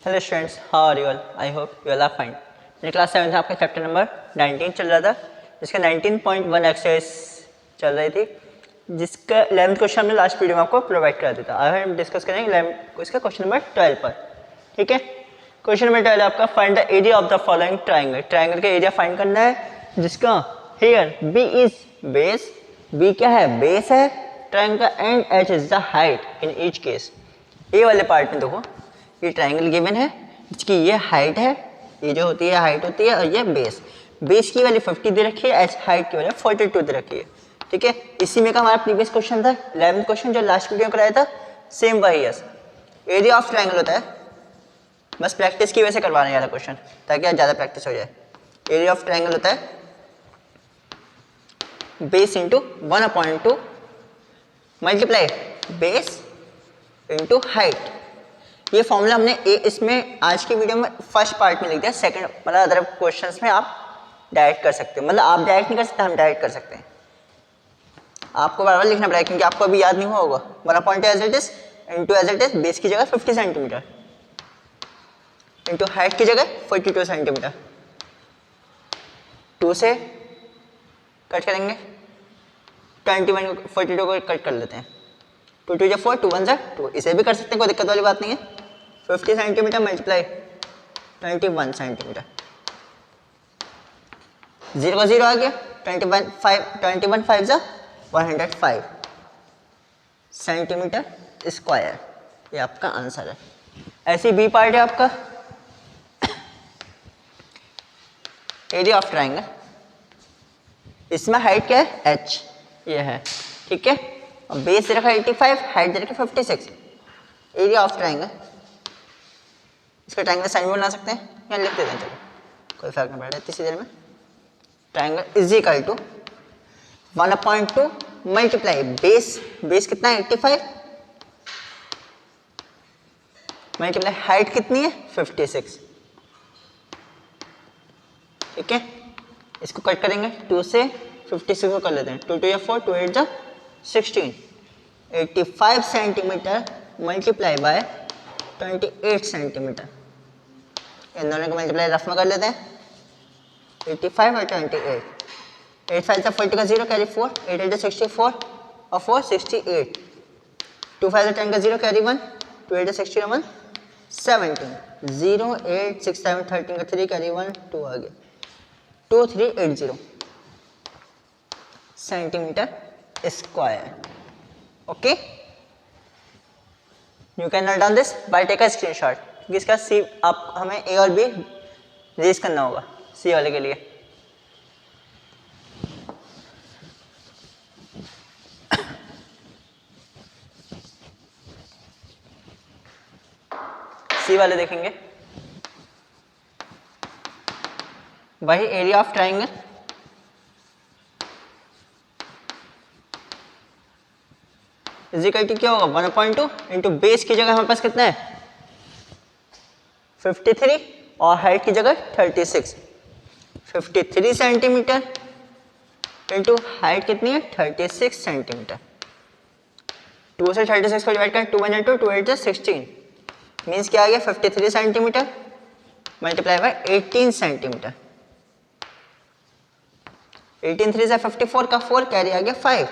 Hello students, how are you all? I hope you all are fine. मेरे class 7 में आपका chapter number 19 चल रहा था, जिसका 19.1 एक्सरसाइज चल रही थी, जिसका 11th क्वेश्चन हमने लास्ट वीडियो में आपको प्रोवाइड करा दिया था। आज हम डिस्कस करेंगे 11 इसका क्वेश्चन नंबर 12 पर। ठीक है, क्वेश्चन नंबर 12 आपका find the area of the following triangle. Triangle का एरिया फाइंड करना है, जिसका here B is base, B क्या है? बेस है ट्राइंगल का, and H is the height in each case. A वाले पार्ट में देखो, ये ट्राइंगल गिवन है जिसकी ये हाइट है, ये जो होती है हाइट होती है, और ये बेस की वैल्यू 50 दे रखी है, एच हाइट की वैल्यू 42 दे रखी है। ठीक है, इसी में का हमारा प्रीवियस क्वेश्चन था 11th क्वेश्चन जो लास्ट वीडियो में कराया था, सेम वही है। एरिया ऑफ ट्राइंगल होता है, बस प्रैक्टिस की वजह से करवाने वाला क्वेश्चन ताकि आज ज़्यादा प्रैक्टिस हो जाए। एरिया ऑफ ट्राइंगल होता है base into 1/2 multiply base into height. ये फॉर्मूला हमने इसमें आज की वीडियो में फर्स्ट पार्ट में लिख दिया, सेकंड मतलब अदर क्वेश्चंस में आप डायरेक्ट कर सकते हो, मतलब आप डायरेक्ट नहीं कर सकते, हम डायरेक्ट कर सकते हैं। आपको बार बार लिखना पड़ेगा क्योंकि आपको अभी याद नहीं हुआ होगा। 1/2 as it is into as it is base की जगह 50 सेंटीमीटर इंटू हाइट की जगह 42 सेंटीमीटर। 2 से कट करेंगे, 21 को 42 को कट कर लेते हैं। 2 2 4 2 1 2, इसे भी कर सकते हैं, कोई दिक्कत वाली बात नहीं है। 50 सेंटीमीटर मल्टीप्लाई 21 सेंटीमीटर, 0 का 0 आ गया, 21 5 जा 105 सेंटीमीटर स्क्वायर, ये आपका आंसर है। ऐसे बी पार्ट है आपका एरिया ऑफ ट्राइंगल, इसमें हाइट क्या है? एच, ये है। ठीक है, और बेस दे रखा 85, हाइट दे रखी 56। एरिया ऑफ ट्राइंगल, इसका ट्राइंगल साइन भी बना सकते हैं या लिख देते हैं, चलो कोई फर्क नहीं पड़ रहा है इतनी देर में। Triangle is equal to 1/2 multiply base कितना है? 85 मल्टीप्लाई हाइट कितनी है? 56। ठीक है, इसको कट करेंगे, 2 से 56 को कर लेते हैं, 2 2 या 4 2 8 जा 16, 85 सेंटीमीटर मल्टीप्लाई बाय 28 सेंटीमीटर। इन दोनों को मल्टीप्लाई रफ में कर लेते हैं, 85 और 28, 8 5 जा 40 का 0 कैरी 4, 8 8 जा 64 और 4 68, 2 5 जा 10 का 0 कैरी 1, 2 8 जा 16 1 17, 0 8 6 7 13 का 3 कैरी 1 2 आ गया, 2380 centimetre square. Okay, you can note down this by take a screenshot, क्योंकि इसका सी आप हमें ए और बी रेज करना होगा सी वाले के लिए। सी वाले देखेंगे वही area of triangle is equal to क्या होगा? 1/2 इंटू बेस की जगह हमारे पास कितना है? 53 और हाइट की जगह 36, 53 सेंटीमीटर इंटू हाइट कितनी है? 36 सेंटीमीटर। 2 से 36 को डिवाइड करें, 2 1 2 2 8 जा 16, मीन्स क्या आ गया? 53 सेंटीमीटर मल्टीप्लाई बाय 18 सेंटीमीटर, 18 3 से 54 का 4 कैरी आ गया 5,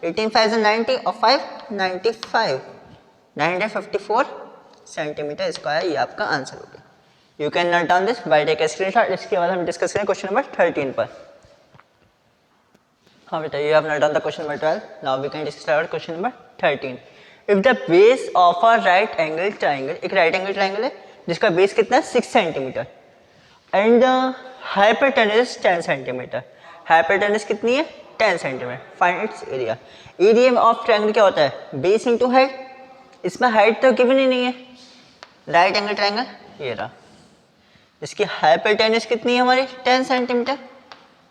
18 5 से 90 और 5 95, 954 सेंटीमीटर स्क्वायर, ये आपका आंसर हो गया। You can note down this by take a screenshot. इसके बाद हम डिस्कस करें क्वेश्चन नंबर 13 पर। हाँ बेटा, ये आपने done the question number 12, now we can discuss about question number 13। If the base of a right angle triangle, एक राइट एंगल ट्राइंगल है जिसका बेस कितना है? 6 centimetre, and the hypotenuse 10 centimetre. Hypotenuse कितनी है? 10 centimetre. Find its area. Area of triangle क्या होता है? Base into height. इसमें हाइट तो गिवन ही नहीं है, राइट एंगल ट्राइंगल ये रहा, इसकी हाइपोटेन्यूज कितनी है हमारी? 10 सेंटीमीटर,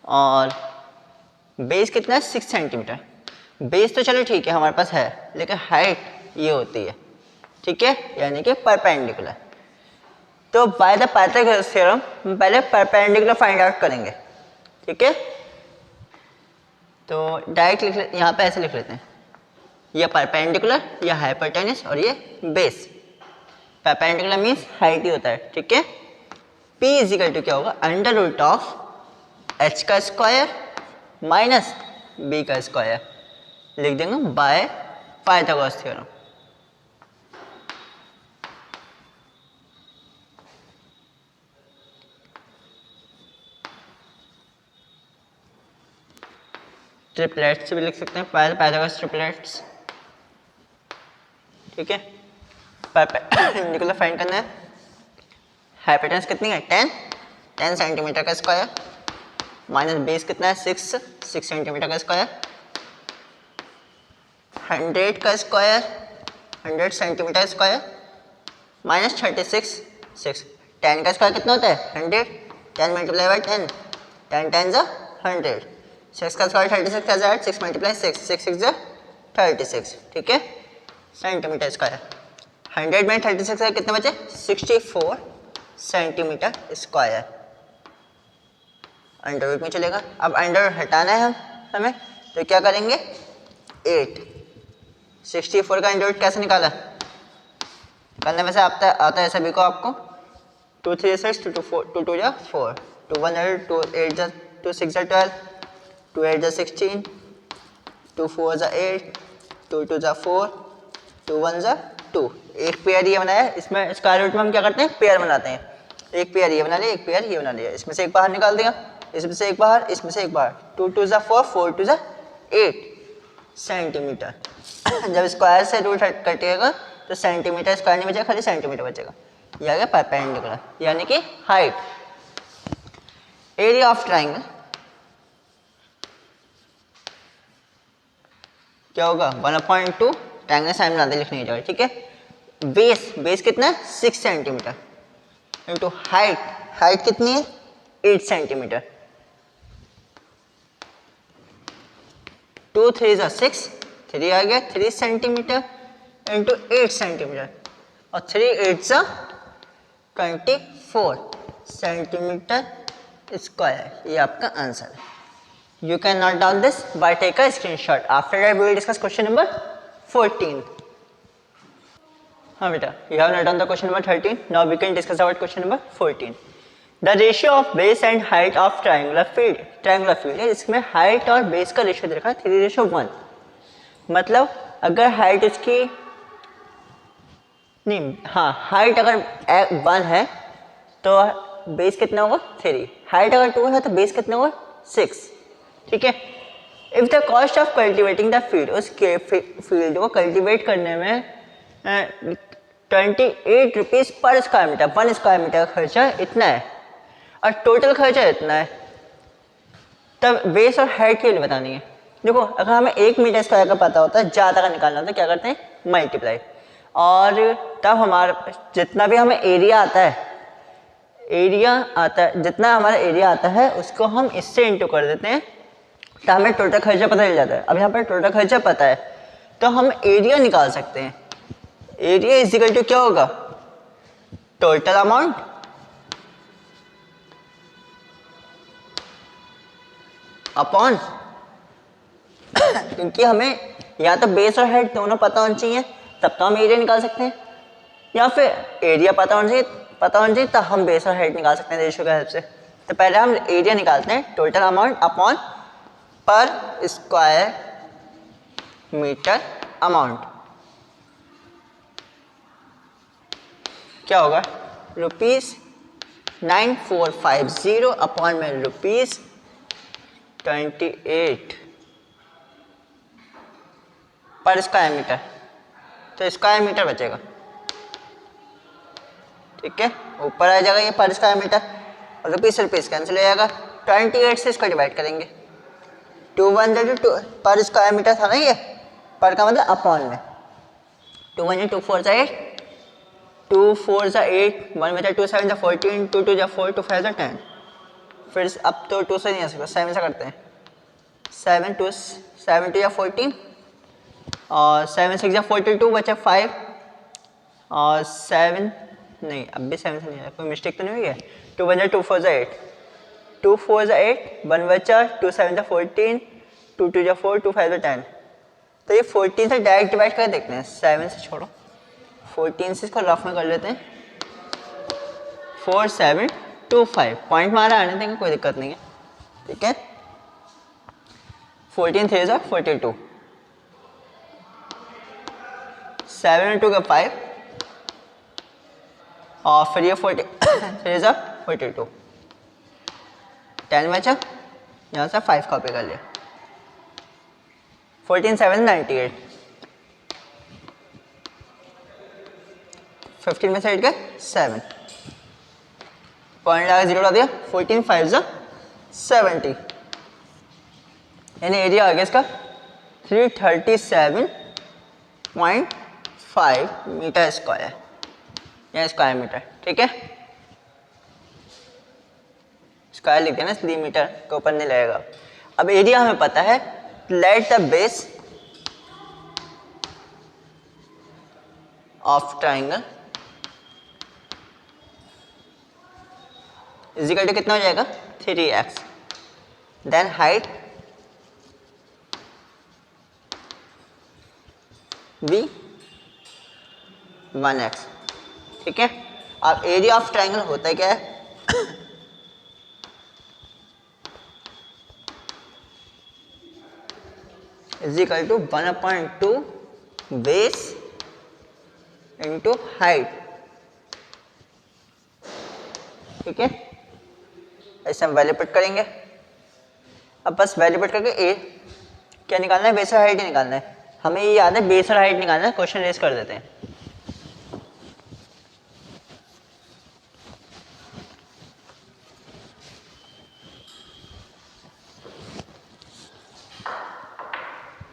और बेस कितना है? 6 सेंटीमीटर। बेस तो चलो ठीक है हमारे पास है, लेकिन हाइट ये होती है, ठीक है, यानी कि परपेंडिकुलर। तो बाय द पाइथागोरस थ्योरम हम पहले परपेंडिकुलर फाइंड आउट करेंगे। ठीक है, तो डायरेक्ट लिख ले, यहाँ पे ऐसे लिख लेते हैं, ये परपेंडिकुलर, ये हाइपोटेन्यूज और ये बेस। परपेंडिकुलर मीन्स हाइट ही होता है, ठीक है। P इजिकल टू क्या होगा, अंडर रूट ऑफ h का स्क्वायर माइनस b का स्क्वायर, लिख देंगे बाय पाइथागोरस थ्योरम। ट्रिपलेट्स भी लिख सकते हैं, पाइथागोरस ट्रिपलेट्स, ठीक है। परपेंडिकुलर फाइंड करना है। हाइपोटेनस कितनी है 10 सेंटीमीटर का स्क्वायर माइनस बेस कितना है 6 सेंटीमीटर का स्क्वायर, 100 का स्क्वायर 100 सेंटीमीटर स्क्वायर माइनस 36 6। 10 का स्क्वायर कितना होता है 100, 10 मल्टीप्लाई बाई 10, 10 10 100। 6 का स्क्वायर 36 कैसे है, 6 मल्टीप्लाई 6 6 6 36, ठीक है, सेंटीमीटर स्क्वायर। 100 में 36 है कितने बचे 64 सेंटीमीटर स्क्वायर, अंडर रूट में चलेगा। अब अंडर हटाना है हमें, तो क्या करेंगे 8, 64 का अंडर रूट कैसे निकाला, निकालने में से आता है सभी को आपको, 2 3 6 2 2 4 2 2 4 2 1 2 8 2 6 12 2 8 16 2 4 8 2 2 4 2 1 2। एक पेयर ये बनाया, इसमें स्क्वायर रूट में हम क्या करते हैं पेयर बनाते हैं, एक पेयर ये बना लिया एक पेयर ये बना लिया, इसमें से एक बाहर निकाल देगा, इसमें से एक बाहर इसमें से एक बाहर, 2 2 4 4 2 8 सेंटीमीटर। जब स्क्वायर से रूट कटेगा तो सेंटीमीटर स्क्वायर नहीं बचेगा, खाली सेंटीमीटर बचेगा। ये आ गया परपेंडिकुलर, यानी कि हाइट। एरिया ऑफ ट्राइंगल क्या होगा 1/2, ट्राइंगल साइन बनाते लिखने की जगह, ठीक है। बेस कितना है 6 सेंटीमीटर इंटू हाइट कितनी है 8 सेंटीमीटर, 2 3 6 3 आ गया 3 सेंटीमीटर इंटू 8 सेंटीमीटर, और 3 8 24 सेंटीमीटर स्क्वायर। ये आपका आंसर है। You can note down this by take a screenshot. After that, we will discuss question number 14. हाँ बेटा, you have noted down the question number 13. Now we can discuss about question number 14. The ratio of base and height of triangular field. Triangular field है, इसमें height और base का ratio दे रखा है 3:1. मतलब अगर height इसकी नहीं, हाँ हाइट अगर 1 है तो बेस कितना होगा 3, हाइट अगर 2 है तो बेस कितना होगा 6, ठीक है। If the cost of cultivating the field, उस फील्ड को कल्टिवेट करने में 28 रुपीज़ पर स्क्वायर मीटर, 1 स्क्वायर मीटर का खर्चा इतना है और टोटल खर्चा इतना है, तब बेस और हाइट के लिए बतानी है। देखो अगर हमें 1 मीटर स्क्वायर का पता होता है, ज़्यादा का निकालना होता है, क्या करते हैं मल्टीप्लाई, और तब हमारा जितना भी हमें एरिया आता है जितना हमारा एरिया आता है उसको हम इससे इंटू कर देते हैं, तो हमें टोटल खर्चा पता चल जाता है। अब यहाँ पर टोटल खर्चा पता है तो हम एरिया निकाल सकते हैं। एरिया इज इक्वल टू क्या होगा टोटल अमाउंट अपॉन क्योंकि हमें या तो बेस और हाइट दोनों पता होना चाहिए तब तो हम एरिया निकाल सकते हैं, या फिर एरिया पता होना चाहिए तब हम बेस और हाइट निकाल सकते हैं रेशियो के हेल्प से। तो पहले हम एरिया निकालते हैं, टोटल अमाउंट अपॉन पर स्क्वायर मीटर अमाउंट क्या होगा ₹9450 अपॉन में ₹28 पर स्क्वायर मीटर, तो स्क्वायर मीटर बचेगा, ठीक है। ऊपर आ जाएगा ये पर स्क्वायर मीटर और रुपीस कैंसिल हो जाएगा, 28 से इसको डिवाइड करेंगे, 2 1 2 पर स्क्वायर मीटर था ना, ये पर का मतलब अपॉन में, 2 1 2 4 8 2 4 8 1 में 2 7 14 2 2 4 2 5 10, फिर अब तो 2 से नहीं आ सकता, 7 से करते हैं, 7 2 14 और 7 6 42 बचा 5 और 7 नहीं, अब भी 7 से नहीं आया, कोई मिस्टेक तो नहीं हुई है। 2 1 2 4 8 2 4 8 1 बचा 2 7 14 2 2 4 2 5 10, तो ये 14 से डायरेक्ट डिवाइड कर देखते हैं, 7 से छोड़ो 14 से इसको रफ में कर लेते हैं, 4725 पॉइंट मारा आने देंगे, कोई दिक्कत नहीं है, ठीक है। 14 3 जा 42, 7 और 2 का 5 और फिर ये 40 3 जा 42, 10 बचा, यहाँ से 5 कॉपी कर लिया, 14 7 98, 15 में से 8 गए 7, पॉइंट लगा 0 ला दिया, 14 5 जा 70, यानी एरिया आ गया इसका 337.5 मीटर स्क्वायर या स्क्वायर मीटर, ठीक है। स्क्वायर लिख देना इसलिए मीटर के ऊपर नहीं लगेगा। अब एरिया हमें पता है, let the base of triangle is equal to कितना हो जाएगा 3x, then height b 1x, ठीक है। अब एरिया ऑफ ट्राइंगल होता है क्या है is equal to 1/2 base into height, ठीक है। ऐसे हम वैल्यू पुट करेंगे। अब बस वैल्यू पुट करके ए क्या निकालना है, बेस और हाइट ही निकालना है। हमें ये याद है बेस और हाइट निकालना है, क्वेश्चन रेज कर देते हैं।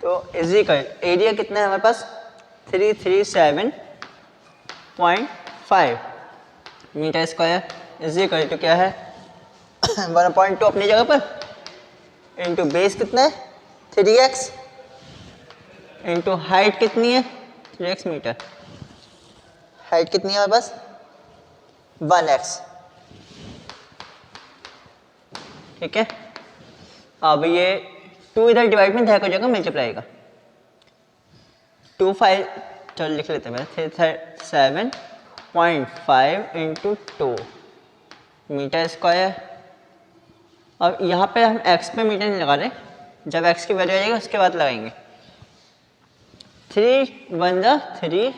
तो इजिकल एरिया कितना है हमारे पास 337.5 मीटर स्क्वायर, इजिकल टू क्या है 1/2 अपनी जगह पर इंटू बेस कितना है 3x इंटू हाइट कितनी है 3x मीटर, हाइट कितनी है हमारे पास 1x, ठीक है। अब ये 2 इधर डिवाइड में हो जाएगा मल्टीप्लाई का, 2 5 चलो लिख लेते हैं 337.5 इंटू 2 मीटर स्क्वायर। अब यहाँ पे हम x पे मीटर नहीं लगा रहे, जब x की वैल्यू आ जाएगी उसके बाद लगाएंगे। 3 1 जा 3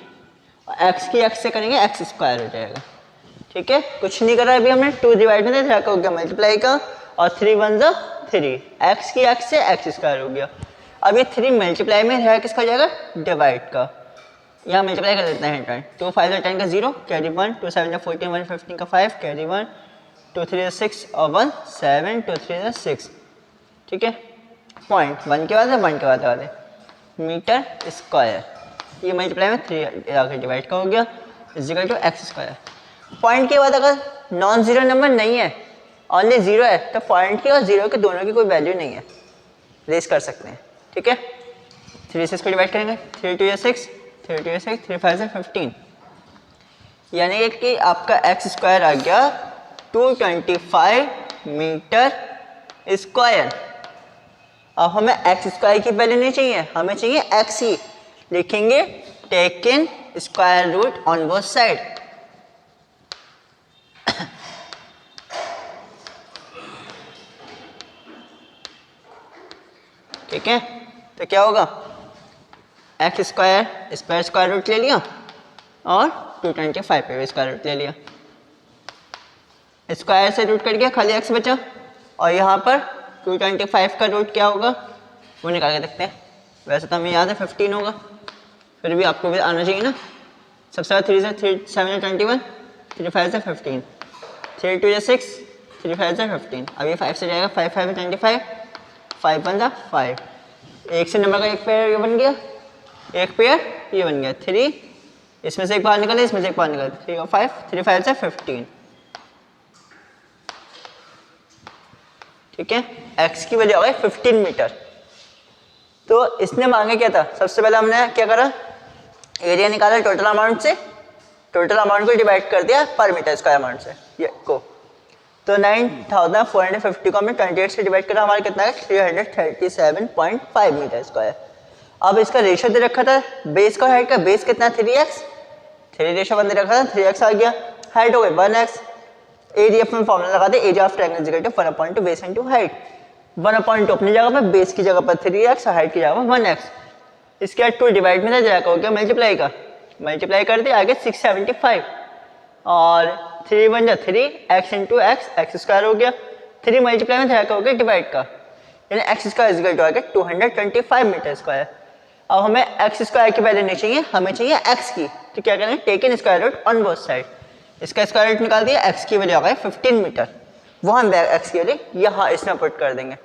और x की x से करेंगे x स्क्वायर हो जाएगा, ठीक है। कुछ नहीं कर रहा है अभी हमने, 2 डिवाइड में था हो गया मल्टीप्लाई का, और 3 1 जा 3 x की x से x स्क्वायर हो गया। अब ये 3 मल्टीप्लाई में है किसका हो जाएगा डिवाइड का, यहाँ मल्टीप्लाई कर देते हैं 2 5 10 का 0 कैरी 1, 2 7 14 1 15 का 5 कैरी 1, 2 3 6 और 1 7 2 3 6, ठीक है। पॉइंट 1 के बाद है 1 के बाद लगा दे मीटर स्क्वायर, ये मल्टीप्लाई में 3 आकर डिवाइड का हो गया is equal to x square. Point के बाद अगर नॉन जीरो नंबर नहीं है ओनली 0 है तो पॉइंट की और 0 के दोनों की कोई वैल्यू नहीं है, रेस कर सकते हैं, ठीक है। 3 से इसको डिवाइड करेंगे 3 2 6 3 2 6 3 5 15, यानी कि आपका x स्क्वायर आ गया 225 मीटर स्क्वायर। अब हमें x स्क्वायर की वैल्यू नहीं चाहिए, हमें चाहिए x ही, लिखेंगे take in square root on both side, ठीक है। तो क्या होगा x स्क्वायर इस पर स्क्वायर रूट ले लिया और 225 पे भी स्क्वायर रूट ले लिया, स्क्वायर से रूट कट गया खाली x बचा, और यहाँ पर 225 का रूट क्या होगा वो निकाल के देखते हैं। वैसे तो हमें याद है 15 होगा, फिर भी आपको भी आना चाहिए ना। सबसे पहले 3 से 3 7 21 3 5 से 15 3 2 6 3 5 से 15, अभी 5 से जाएगा 5 5 25 5 1 जा 5, एक से नंबर का एक पेयर ये बन गया, एक पेयर ये बन गया 3, इसमें से एक बाहर निकले इसमें से एक बाहर निकले 3 और 5 3 5 से 15, ठीक है। x की वैल्यू आ गई 15 मीटर। तो इसने मांगे क्या था, सबसे पहले हमने क्या करा एरिया निकाला टोटल अमाउंट से, टोटल अमाउंट को डिवाइड कर दिया पर मीटर स्क्वायर अमाउंट से ये को, तो 9450 को हमने 28 से डिवाइड करा, हमारा कितना है 337.5 मीटर स्क्वायर। अब इसका रेशियो दे रखा था बेस का हाइट का, बेस कितना 3x 3 दे रखा था, 3x आ गया, हाइट हो गई 1x, एरिया अपन फॉर्मूला लगा दे, area of triangle is equal to 1/2 base into height. 1/2 अपनी जगह पर, बेस की जगह पर 3x, हाइट की जगह पर 1x। इसके बाद 2 डिवाइड में था, जाकर हो गया मल्टीप्लाई का, मल्टीप्लाई कर दिया, आगे 675 और 3 1 जा 3, x इंटू एक्स स्क्वायर हो गया, 3 मल्टीप्लाई में जाकर हो गया डिवाइड का, यानी X square is equal to आ गया 225 मीटर स्क्वायर। अब हमें एक्स स्क्वायर की वैल्यू नहीं चाहिए, हमें चाहिए एक्स की, तो क्या करेंगे, take in square root on both side, इसका स्क्वायर रूट निकाल दिया, एक्स की वैल्यू आ गई 15 मीटर, वो हम एक्स की वैल्यू यहाँ इसमें पुट कर देंगे।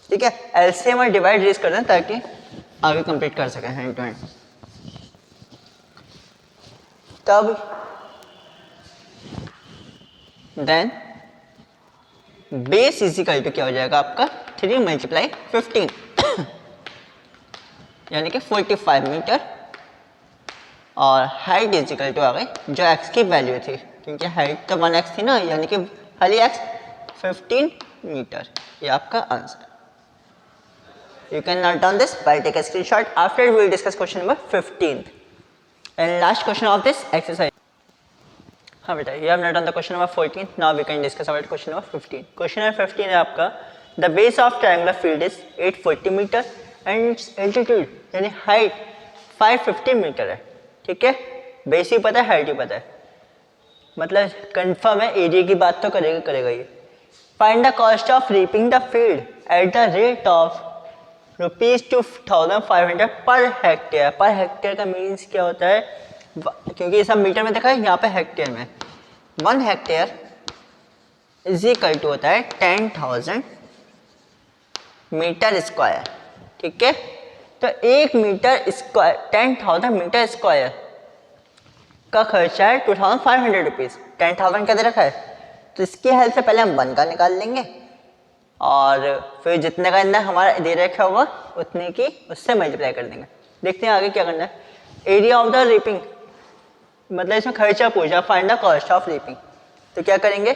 ठीक है, एलसीएम और डिवाइड यूज कर दें ताकि आगे कंप्लीट कर सकें हैंड टू हैंड। तब then base is equal to क्या हो जाएगा आपका 3 मल्टीप्लाई 15 यानी कि 45 मीटर, और हाइट इज इक्वल टू आ गई जो एक्स की वैल्यू थी, क्योंकि हाइट तो 1x थी ना, यानी कि खाली एक्स 15 मीटर, ये आपका answer. You can note down this by take a screenshot. After we will discuss question number 15th and last question of this exercise. हाँ बेटा, you have noted down the question number 14. Now we can discuss about question number 15. Question number 15 है आपका, the base of triangular field is 840 meter and its altitude यानी height 550 metre है। ठीक है, base ही पता है, हाइट ही पता है, मतलब कंफर्म है, एरिया की बात तो करेगा ये। Find the cost of reaping the field at the rate of ₹2500 per hectare. Per hectare का मीन्स क्या होता है, क्योंकि ये सब मीटर में देखा है, यहाँ पे हेक्टेयर में 1 हेक्टेयर इज इक्वल टू होता है 10,000 मीटर स्क्वायर। ठीक है, तो 1 मीटर स्क्वायर 10,000 मीटर स्क्वायर का खर्चा है 2500 रुपीज़। 10,000 का दे रखा है, तो इसकी हेल्प से पहले हम 1 का निकाल लेंगे और फिर जितने का अंदर हमारा दे रखा होगा उतने की उससे मल्टीप्लाई कर देंगे। देखते हैं आगे क्या करना है। एरिया ऑफ द रीपिंग, मतलब इसमें खर्चा पूछा, find the cost of reaping, तो क्या करेंगे,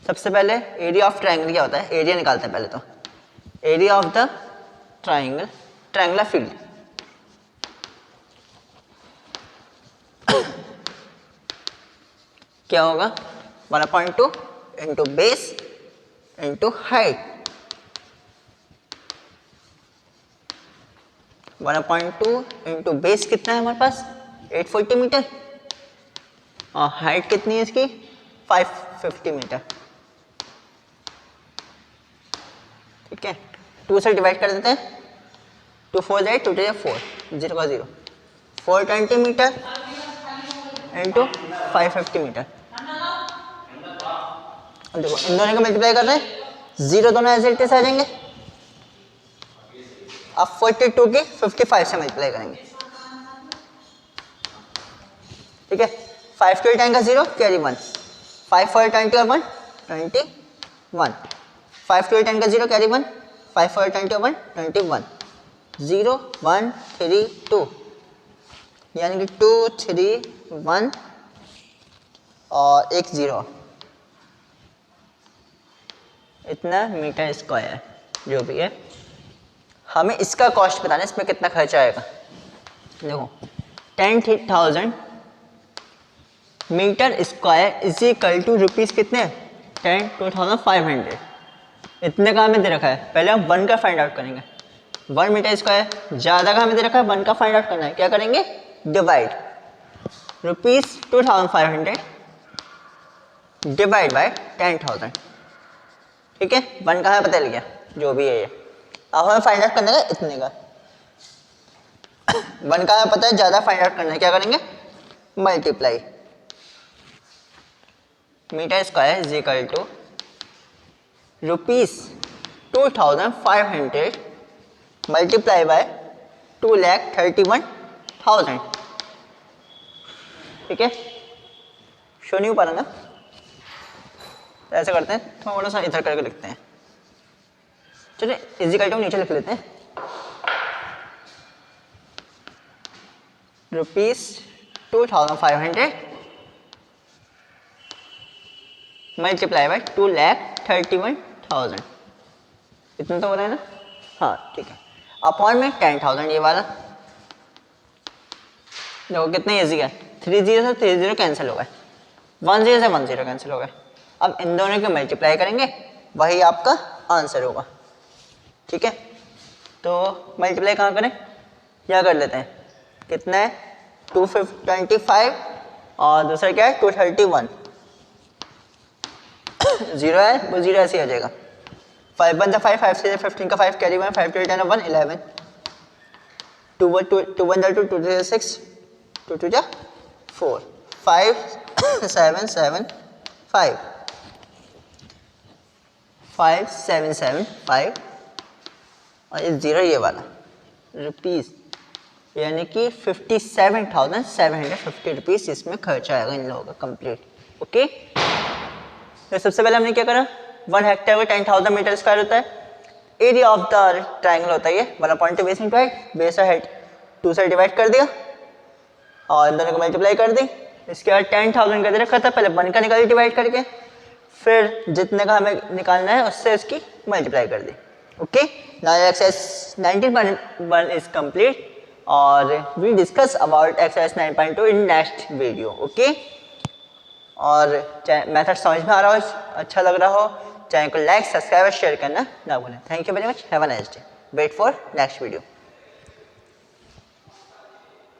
सबसे पहले एरिया ऑफ ट्रायंगल क्या होता है, एरिया निकालते हैं पहले, तो area of the triangular field क्या होगा, 1/2 into base into height, 1/2 into base कितना है हमारे पास 840 मीटर, और हाइट कितनी है इसकी 550 मीटर। ठीक है, 2 से डिवाइड कर देते हैं, 2 4 जाए, 2 जाए 4, 0 का 0, 420 मीटर इंटू 550 मीटर। अब देखो इन दोनों को मल्टीप्लाई कर रहे हैं, 0 दोनों एज इट इज आ जाएंगे। अब 42 की 55 से मल्टीप्लाई करेंगे। ठीक है, 5 के 10 का 0 कैरी 1, 5 4 20 और 1 21, 5 के 10 का 0 कैरी 1, 5 4 20 और 1 21, 0 1 3 2, यानी कि 2 3 1 और एक 0, इतना मीटर स्क्वायर जो भी है। हमें इसका कॉस्ट बताना है, इसमें कितना खर्चा आएगा। देखो 10,000 metre square is equal to rupees कितने 22,500, इतने का हमें दे रखा है। पहले हम 1 का फाइंड आउट करेंगे, 1 मीटर स्क्वायर, ज़्यादा का हमें दे रखा है, 1 का फाइंड आउट करना है। क्या करेंगे, डिवाइड ₹2500 डिवाइड बाय 10,000। ठीक है, 1 का हमें पता लग गया जो भी है ये। अब हमें फाइंड आउट करने का इतने का 1 का हमें पता है, ज़्यादा फाइंड आउट करना है। क्या करेंगे, multiply metre square is equal to ₹2,500 multiply by 2,31,000। ठीक है, शो नहीं हो पा रहा ना, तो ऐसा करते हैं, थोड़ा सा इधर करके लिखते हैं। चलिए इजिकल टू नीचे लिख लेते हैं, ₹2,500 मल्टीप्लाई बाय 2,31,000, इतना तो हो रहा है ना। हाँ ठीक है, अपॉन में 10,000 ये वाला, देखो कितनी ईजी है, 3 0 से 3 0 कैंसिल हो गए, 1 0 से 1 0 कैंसिल हो गए। अब इन दोनों को मल्टीप्लाई करेंगे, वही आपका आंसर होगा। ठीक है, तो मल्टीप्लाई कहाँ करें, क्या कर लेते हैं, कितना है 225 और दूसरा क्या है 231, 0 है वो 0 ऐसे ही आ जाएगा। 5 1 5, 5 6 15 का 5 कैरी 1, 5 2 10 1 11, 2 1 2 2 1 2 2 2 6 2 2 4 5 7 7 5 5 7 7 5 और ये 0 ये वाला रुपीज़, यानी कि 57,750 रुपीज़ इसमें खर्चा आएगा इन लोगों का कंप्लीट। ओके, तो सबसे पहले हमने क्या करा, 1 हेक्टेयर में 10,000 मीटर स्क्वायर होता है। एरिया ऑफ द ट्राइंगल होता है ये वाला point base into height, base और हाइट 2 से डिवाइड कर दिया और इन दोनों को मल्टीप्लाई कर दी। इसके बाद 10,000 का रखा था, पहले 1 का निकाली डिवाइड करके, फिर जितने का हमें निकालना है उससे इसकी मल्टीप्लाई कर दी। Okay, now exercise 19.1 is complete और we discuss about exercise 9.2 in next video. Okay, और मेथड समझ में आ रहा हो, अच्छा लग रहा हो, चैनल को लाइक सब्सक्राइब और शेयर करना ना भूलें। Thank you very much, have a nice day, wait for next video.